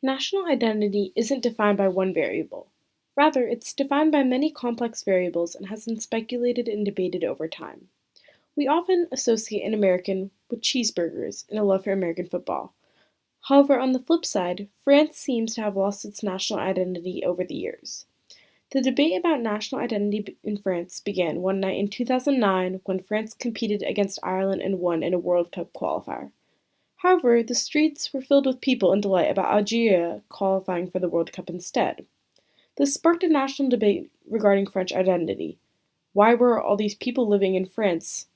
National identity isn't defined by one variable. Rather, it's defined by many complex variables and has been speculated and debated over time. We often associate an American with cheeseburgers and a love for American football. However, on the flip side, France seems to have lost its national identity over the years. The debate about national identity in France began one night in 2009 when France competed against Ireland and won in a World Cup qualifier. However, the streets were filled with people in delight about Algeria qualifying for the World Cup instead. This sparked a national debate regarding French identity. Why were all these people living in France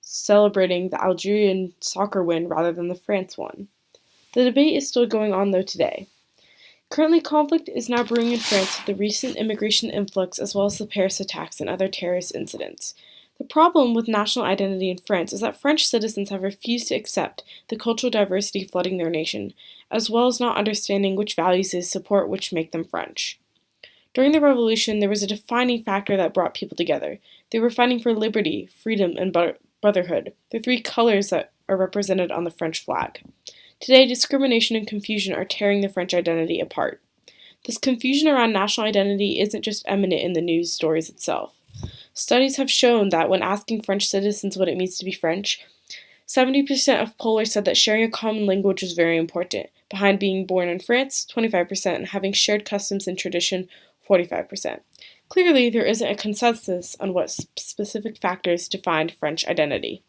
celebrating the Algerian soccer win rather than the France one? The debate is still going on though today. Currently, conflict is now brewing in France with the recent immigration influx as well as the Paris attacks and other terrorist incidents. The problem with national identity in France is that French citizens have refused to accept the cultural diversity flooding their nation, as well as not understanding which values they support which make them French. During the Revolution, there was a defining factor that brought people together. They were fighting for liberty, freedom, and brotherhood, the three colors that are represented on the French flag. Today, discrimination and confusion are tearing the French identity apart. This confusion around national identity isn't just eminent in the news stories itself. Studies have shown that when asking French citizens what it means to be French, 70% of pollers said that sharing a common language was very important, behind being born in France, 25%, and having shared customs and tradition, 45%. Clearly, there isn't a consensus on what specific factors defined French identity.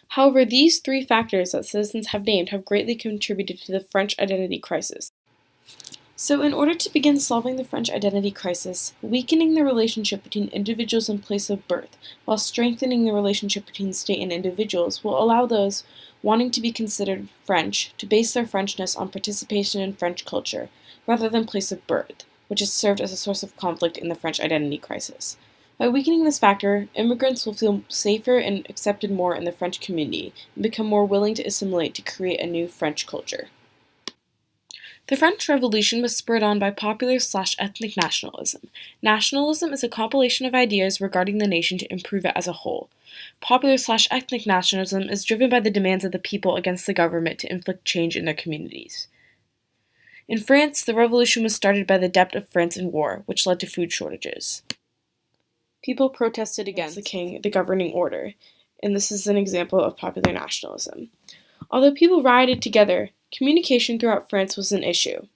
However, these three factors that citizens have named have greatly contributed to the French identity crisis. So, in order to begin solving the French identity crisis, weakening the relationship between individuals in place of birth, while strengthening the relationship between state and individuals, will allow those wanting to be considered French to base their Frenchness on participation in French culture, rather than place of birth, which has served as a source of conflict in the French identity crisis. By weakening this factor, immigrants will feel safer and accepted more in the French community and become more willing to assimilate to create a new French culture. The French Revolution was spurred on by popular/ethnic nationalism. Nationalism is a compilation of ideas regarding the nation to improve it as a whole. Popular/ethnic nationalism is driven by the demands of the people against the government to inflict change in their communities. In France, the revolution was started by the debt of France in war, which led to food shortages. People protested against the king, the governing order, and this is an example of popular nationalism. Although people rioted together, communication throughout France was an issue.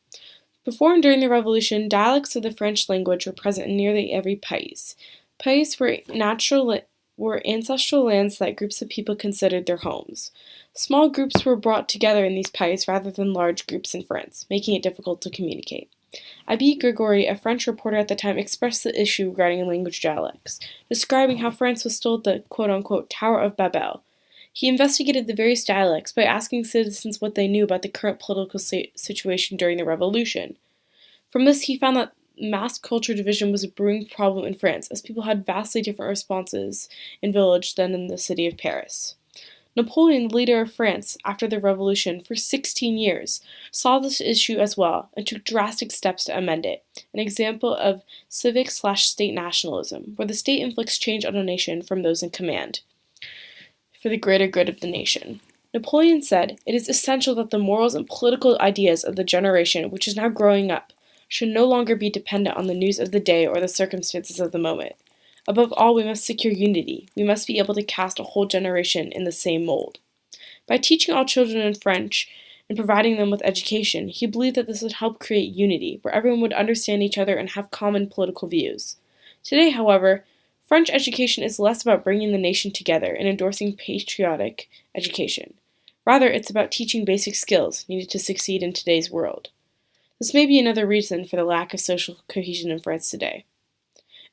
Before and during the Revolution, dialects of the French language were present in nearly every pays. Pays were ancestral lands that groups of people considered their homes. Small groups were brought together in these pays rather than large groups in France, making it difficult to communicate. Abbe Gregory, a French reporter at the time, expressed the issue regarding language dialects, describing how France was still at the quote-unquote Tower of Babel. He investigated the various dialects by asking citizens what they knew about the current political situation during the Revolution. From this, he found that mass culture division was a brewing problem in France, as people had vastly different responses in village than in the city of Paris. Napoleon, the leader of France, after the Revolution, for 16 years, saw this issue as well and took drastic steps to amend it, an example of civic/state nationalism, where the state inflicts change on a nation from those in command, for the greater good of the nation. Napoleon said, "It is essential that the morals and political ideas of the generation which is now growing up should no longer be dependent on the news of the day or the circumstances of the moment. Above all, we must secure unity. We must be able to cast a whole generation in the same mold." By teaching all children in French and providing them with education, he believed that this would help create unity, where everyone would understand each other and have common political views. Today, however, French education is less about bringing the nation together and endorsing patriotic education. Rather, it's about teaching basic skills needed to succeed in today's world. This may be another reason for the lack of social cohesion in France today.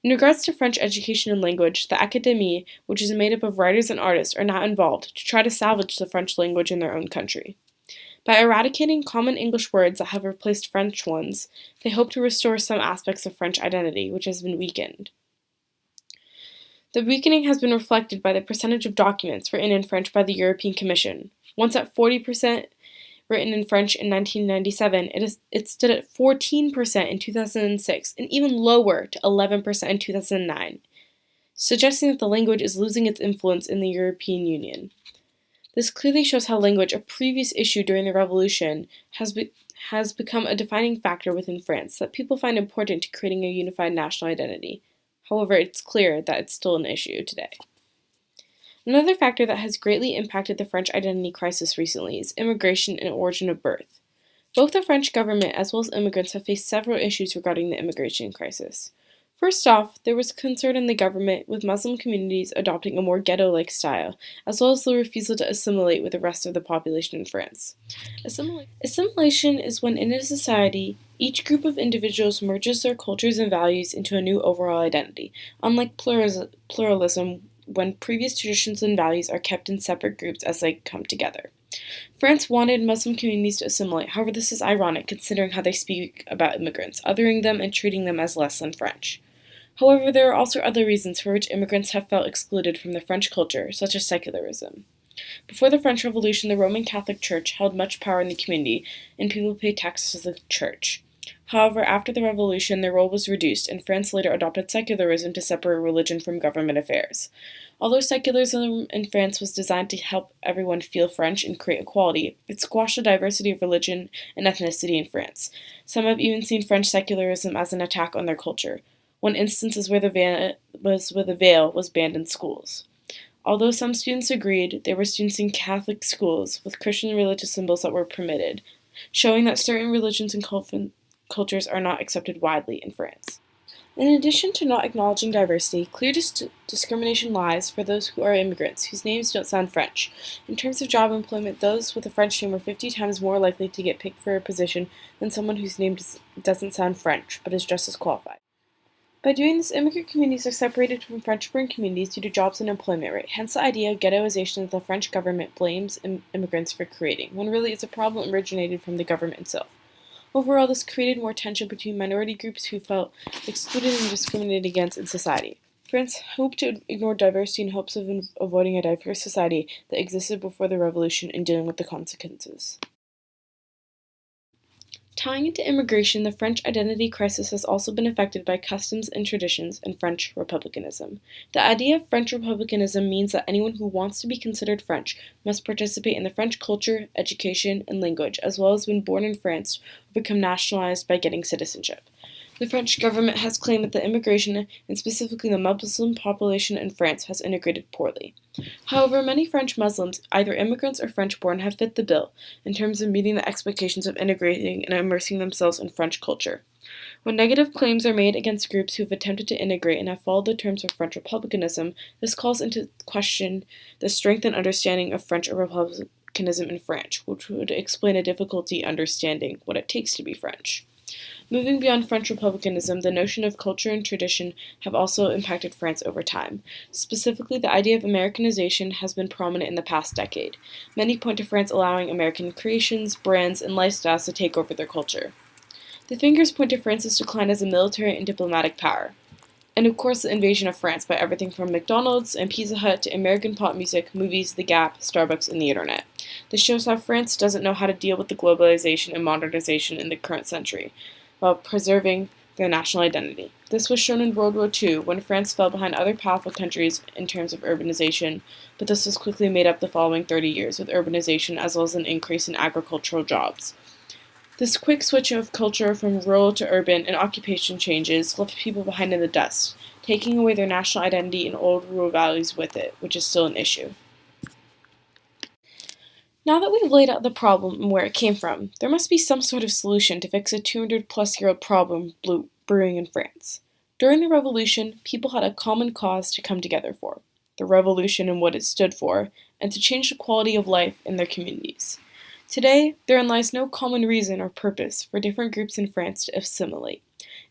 In regards to French education and language, the Académie, which is made up of writers and artists, are now involved to try to salvage the French language in their own country. By eradicating common English words that have replaced French ones, they hope to restore some aspects of French identity, which has been weakened. The weakening has been reflected by the percentage of documents written in French by the European Commission. Once at 40% written in French in 1997, it stood at 14% in 2006, and even lower to 11% in 2009, suggesting that the language is losing its influence in the European Union. This clearly shows how language, a previous issue during the Revolution, has become a defining factor within France that people find important to creating a unified national identity. However, it's clear that it's still an issue today. Another factor that has greatly impacted the French identity crisis recently is immigration and origin of birth. Both the French government as well as immigrants have faced several issues regarding the immigration crisis. First off, there was concern in the government with Muslim communities adopting a more ghetto-like style, as well as the refusal to assimilate with the rest of the population in France. Assimilation is when in a society, each group of individuals merges their cultures and values into a new overall identity, unlike pluralism when previous traditions and values are kept in separate groups as they come together. France wanted Muslim communities to assimilate, however this is ironic considering how they speak about immigrants, othering them and treating them as less than French. However, there are also other reasons for which immigrants have felt excluded from the French culture, such as secularism. Before the French Revolution, the Roman Catholic Church held much power in the community, and people paid taxes to the church. However, after the Revolution, their role was reduced, and France later adopted secularism to separate religion from government affairs. Although secularism in France was designed to help everyone feel French and create equality, it squashed the diversity of religion and ethnicity in France. Some have even seen French secularism as an attack on their culture. One instance is where the veil was banned in schools. Although some students agreed, there were students in Catholic schools with Christian religious symbols that were permitted, showing that certain religions and cultures are not accepted widely in France. In addition to not acknowledging diversity, clear discrimination lies for those who are immigrants, whose names don't sound French. In terms of job employment, those with a French name are 50 times more likely to get picked for a position than someone whose name doesn't sound French, but is just as qualified. By doing this, immigrant communities are separated from French-born communities due to jobs and employment rate, hence the idea of ghettoization that the French government blames immigrants for creating, when really it's a problem originated from the government itself. Overall, this created more tension between minority groups who felt excluded and discriminated against in society. France hoped to ignore diversity in hopes of avoiding a diverse society that existed before the revolution and dealing with the consequences. Tying into immigration, the French identity crisis has also been affected by customs and traditions and French republicanism. The idea of French republicanism means that anyone who wants to be considered French must participate in the French culture, education, and language, as well as when born in France or become nationalized by getting citizenship. The French government has claimed that the immigration, and specifically the Muslim population in France, has integrated poorly. However, many French Muslims, either immigrants or French-born, have fit the bill in terms of meeting the expectations of integrating and immersing themselves in French culture. When negative claims are made against groups who have attempted to integrate and have followed the terms of French republicanism, this calls into question the strength and understanding of French republicanism in France, which would explain a difficulty understanding what it takes to be French. Moving beyond French republicanism, the notion of culture and tradition have also impacted France over time. Specifically, the idea of Americanization has been prominent in the past decade. Many point to France allowing American creations, brands, and lifestyles to take over their culture. The fingers point to France's decline as a military and diplomatic power. And of course, the invasion of France by everything from McDonald's and Pizza Hut to American pop music, movies, The Gap, Starbucks, and the internet. This shows how France doesn't know how to deal with the globalization and modernization in the current century, while preserving their national identity. This was shown in World War II, when France fell behind other powerful countries in terms of urbanization, but this was quickly made up the following 30 years with urbanization as well as an increase in agricultural jobs. This quick switch of culture from rural to urban and occupation changes left people behind in the dust, taking away their national identity and old rural values with it, which is still an issue. Now that we've laid out the problem and where it came from, there must be some sort of solution to fix a 200-plus-year-old problem brewing in France. During the Revolution, people had a common cause to come together for, the Revolution and what it stood for, and to change the quality of life in their communities. Today, therein lies no common reason or purpose for different groups in France to assimilate.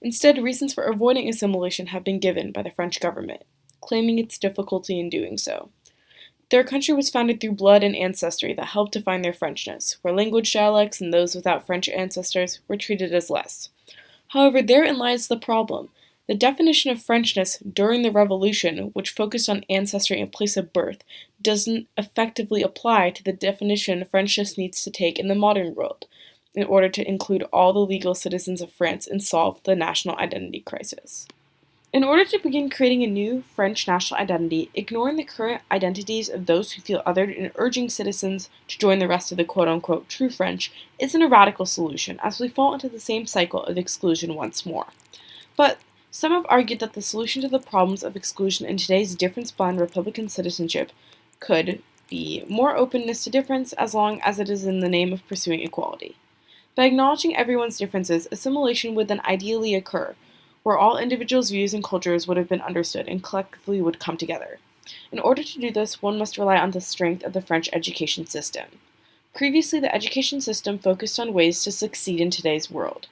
Instead, reasons for avoiding assimilation have been given by the French government, claiming its difficulty in doing so. Their country was founded through blood and ancestry that helped define their Frenchness, where language dialects and those without French ancestors were treated as less. However, therein lies the problem. The definition of Frenchness during the Revolution, which focused on ancestry and place of birth, doesn't effectively apply to the definition Frenchness needs to take in the modern world, in order to include all the legal citizens of France and solve the national identity crisis. In order to begin creating a new French national identity, ignoring the current identities of those who feel othered and urging citizens to join the rest of the quote-unquote true French isn't a radical solution, as we fall into the same cycle of exclusion once more. But some have argued that the solution to the problems of exclusion in today's difference-blind Republican citizenship could be more openness to difference as long as it is in the name of pursuing equality. By acknowledging everyone's differences, assimilation would then ideally occur, where all individuals' views and cultures would have been understood and collectively would come together. In order to do this, one must rely on the strength of the French education system. Previously, the education system focused on ways to succeed in today's world.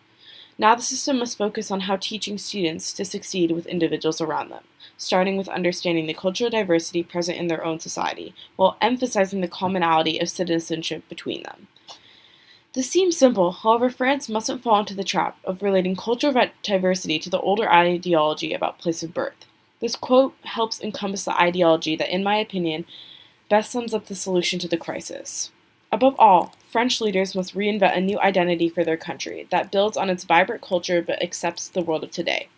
Now the system must focus on how teaching students to succeed with individuals around them, starting with understanding the cultural diversity present in their own society, while emphasizing the commonality of citizenship between them. This seems simple, however, France mustn't fall into the trap of relating cultural diversity to the older ideology about place of birth. This quote helps encompass the ideology that, in my opinion, best sums up the solution to the crisis. Above all, French leaders must reinvent a new identity for their country that builds on its vibrant culture but accepts the world of today.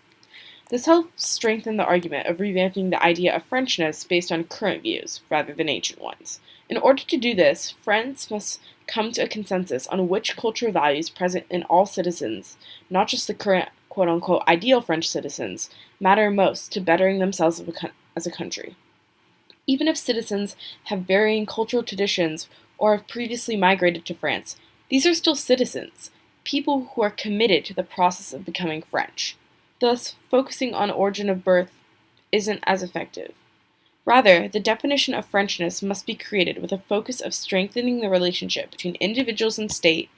This helps strengthen the argument of revamping the idea of Frenchness based on current views rather than ancient ones. In order to do this, France must come to a consensus on which cultural values present in all citizens, not just the current quote-unquote ideal French citizens, matter most to bettering themselves as a country. Even if citizens have varying cultural traditions or have previously migrated to France, these are still citizens, people who are committed to the process of becoming French. Thus, focusing on origin of birth isn't as effective. Rather, the definition of Frenchness must be created with a focus of strengthening the relationship between individuals and state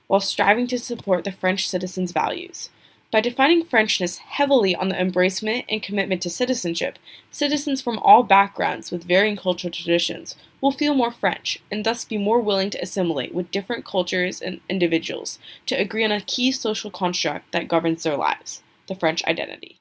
while striving to support the French citizens' values. By defining Frenchness heavily on the embracement and commitment to citizenship, citizens from all backgrounds with varying cultural traditions will feel more French and thus be more willing to assimilate with different cultures and individuals to agree on a key social construct that governs their lives, the French identity.